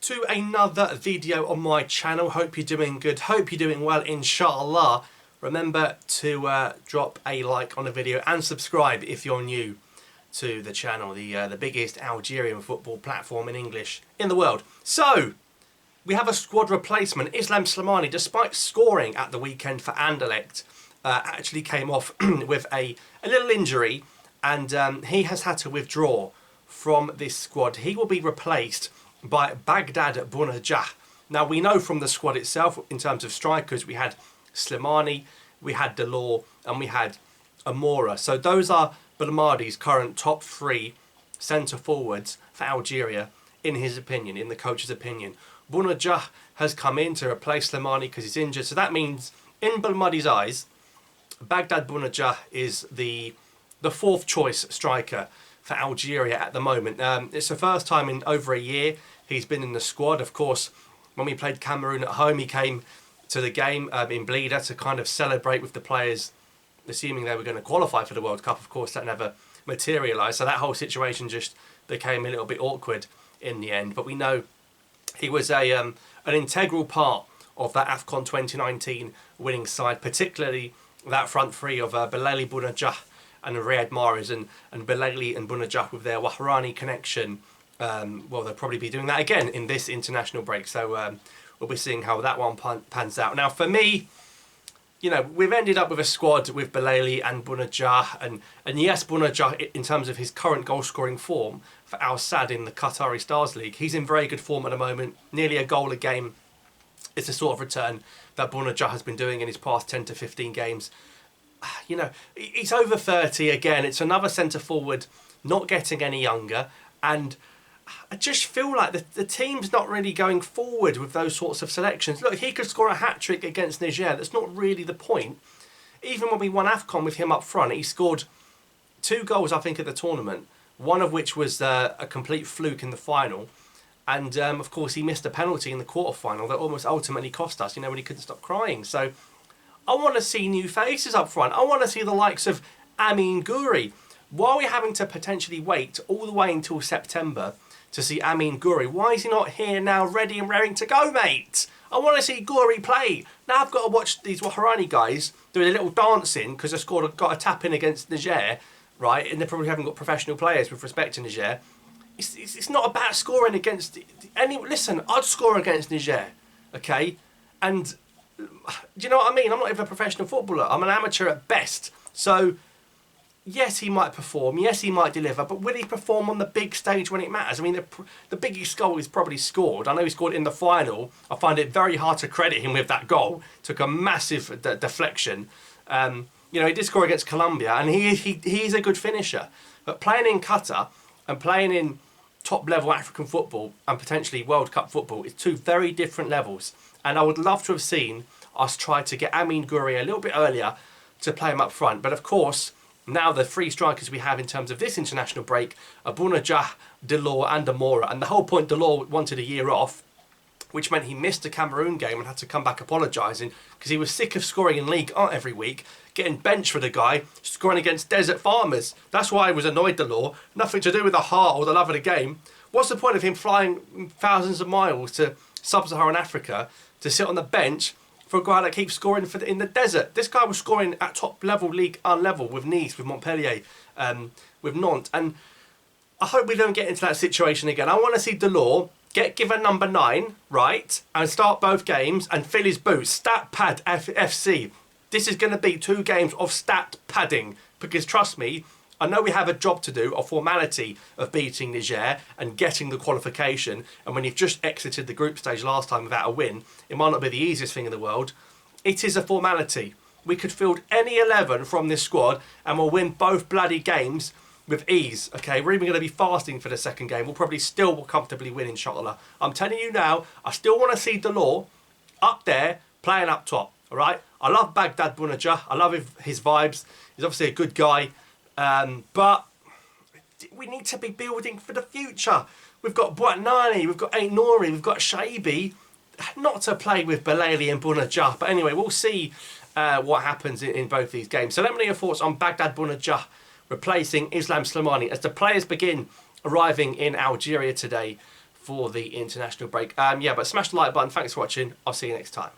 to another video on my channel. Hope you're doing good, hope you're doing well, inshallah. Remember to drop a like on the video and subscribe if you're new to the channel, the biggest Algerian football platform in English in the world. So, we have a squad replacement. Islam Slimani, despite scoring at the weekend for Anderlecht, actually came off with a little injury, and he has had to withdraw from this squad. He will be replaced by Baghdad Bounedjah. Now, we know from the squad itself, in terms of strikers, we had Slimani, we had Delors, and we had Amora. So those are Belmadi's current top three centre forwards for Algeria, in his opinion, in the coach's opinion. Bounedjah has come in to replace Slimani because he's injured. So that means, in Belmadi's eyes, Baghdad Bounedjah is the fourth choice striker for Algeria at the moment. It's the first time in over a year he's been in the squad. Of course, when we played Cameroon at home, he came to the game in Blida to kind of celebrate with the players, assuming they were going to qualify for the World Cup. Of course, that never materialised, so that whole situation just became a little bit awkward in the end. But we know he was an integral part of that AFCON 2019 winning side, particularly that front three of Belali, Bounedjah and Riyad Mahrez, and Belali and Bounedjah with their Wahrani connection. Well, they'll probably be doing that again in this international break, so we'll be seeing how that one pans out. Now, for me, you know, we've ended up with a squad with Belali and Bounedjah, and yes, Bounedjah, in terms of his current goal-scoring form for Al Sadd in the Qatari Stars League, he's in very good form at the moment, nearly a goal a game. It's the sort of return that Bounedjah has been doing in his past 10 to 15 games. You know, he's over 30 again. It's another centre-forward not getting any younger, and I just feel like the team's not really going forward with those sorts of selections. Look, he could score a hat-trick against Niger. That's not really the point. Even when we won AFCON with him up front, he scored 2 goals, I think, at the tournament, one of which was a complete fluke in the final. And, of course, he missed a penalty in the quarter-final that almost ultimately cost us, you know, when he couldn't stop crying. So I want to see new faces up front. I want to see the likes of Ait-Nouri. Why are we having to potentially wait all the way until September to see Ait-Nouri? Why is he not here now, ready and raring to go, mate? I want to see Gouri play. Now I've got to watch these Wahrani guys doing a little dancing because they got a tap in against Niger, right? And they probably haven't got professional players with respect to Niger. It's not about scoring against any. Listen, I'd score against Niger, okay? And do you know what I mean? I'm not even a professional footballer. I'm an amateur at best. So yes, he might perform. Yes, he might deliver. But will he perform on the big stage when it matters? I mean, the biggest goal he's probably scored. I know he scored it in the final. I find it very hard to credit him with that goal. Took a massive deflection. You know, he did score against Colombia, and he's a good finisher. But playing in Qatar and playing in top-level African football and potentially World Cup football is two very different levels. And I would love to have seen us try to get Ait-Nouri a little bit earlier to play him up front. But of course, now the 3 strikers we have in terms of this international break are Bounedjah, Delors and Amora. And the whole point, Delors wanted a year off, which meant he missed the Cameroon game and had to come back apologising because he was sick of scoring in League 1 every week, getting benched for the guy, scoring against desert farmers. That's why I was annoyed, Delors. Nothing to do with the heart or the love of the game. What's the point of him flying thousands of miles to sub-Saharan Africa to sit on the bench for a guy that keeps scoring in the desert? This guy was scoring at top level, League 1 level, with Nice, with Montpellier, with Nantes. And I hope we don't get into that situation again. I want to see Delors get given number 9, right, and start both games and fill his boots. Stat pad FC. This is going to be 2 games of stat padding, because trust me, I know we have a job to do, a formality of beating Niger and getting the qualification. And when you've just exited the group stage last time without a win, it might not be the easiest thing in the world. It is a formality. We could field any 11 from this squad and we'll win both bloody games with ease. Okay, we're even going to be fasting for the second game. We'll probably still comfortably win, inshallah. I'm telling you now, I still want to see Delors up there playing up top. All right, I love Baghdad Bounedjah. I love his vibes. He's obviously a good guy. But we need to be building for the future. We've got Boitnani, we've got Ait-Nouri, we've got Shaibi. Not to play with Belali and Bounedjah, but anyway, we'll see what happens in both these games. So let me know your thoughts on Baghdad Bounedjah replacing Islam Slimani as the players begin arriving in Algeria today for the international break. Yeah, but smash the like button. Thanks for watching. I'll see you next time.